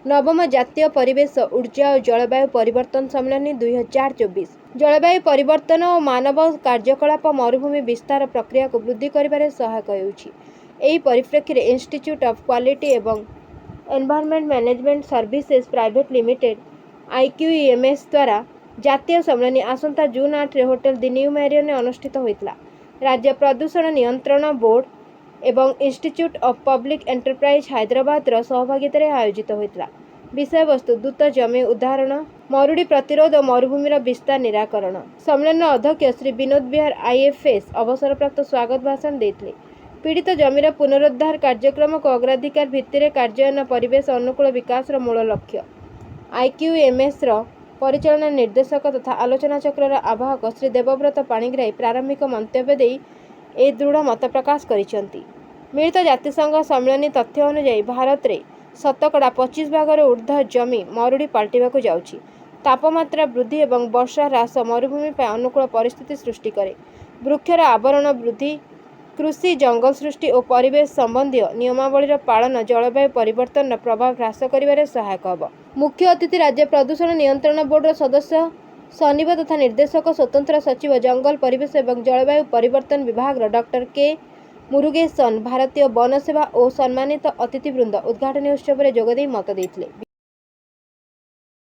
नवम जातीय परिवेश ऊर्जा और जलवायु परिवर्तन सम्मेलन 2024 जलवायु परिवर्तन और मानव कार्यकलाप मरुभूमि विस्तार प्रक्रिया को वृद्धि करिबारे सहायक होउछि। एही परिप्रेक्षी रे इंस्टीट्यूट ऑफ क्वालिटी एवं environment management services private limited IQEMS द्वारा जातीय सम्मेलन आसंता जून 8 रे होटल दी न्यू मैरियन अनुष्ठित होइतला। राज्य प्रदूषण नियंत्रण बोर्ड एवं institute of public enterprise Hyderabad सहभागिता आयोजित होता। विषय वस्तु द्रुत जमी उदाहरण मरुड़ी प्रतिरोध और मरुभूमिर विस्तार निराकरण। सम्मेलन अध्यक्ष श्री विनोद विहार IFS अवसरप्राप्त स्वागत भाषण देते। पीड़ित जमीर पुनरुद्धार कार्यक्रम को अग्राधिकार भित्ति कार्यान्वयन परिवेश अनुकूल विकास मूल लक्ष्य। IQEMS परिचालना निर्देशक तथा आलोचना चक्र आवाहक श्री देवव्रत पाणिग्राही प्रारंभिक मंतव्य दे ए दृढ़ मत प्रकाश करिसेंति। मिलित जातिसंघ सम्मेलन तथ्य अनुसार भारत में 25% ऊर्ध्व जमी मरुड़ी पलटिबाकु जाउछि। तापमात्रा वृद्धि एवं वर्षा ह्रास मरुभूमि पर अनुकूल परिस्थिति सृष्टि करे। वृक्षर आवरण वृद्धि कृषि जंगल सृष्टि और परिवेश संबंधी नियमावलीर पालन जलवायु परिवर्तन प्रभाव ह्रास करिबारे सहायक होब। मुख्य अतिथि राज्य प्रदूषण नियंत्रण बोर्ड सदस्य सनिव तथा निर्देशक स्वतंत्र सचिव जंगल परिवेश एवं जलवायु परिवर्तन विभाग डॉक्टर के मुरुगेसन भारतीय वन सेवा और सम्मानित अतिथिवृंद उद्घाटन उत्सव में जोगदे मत देते।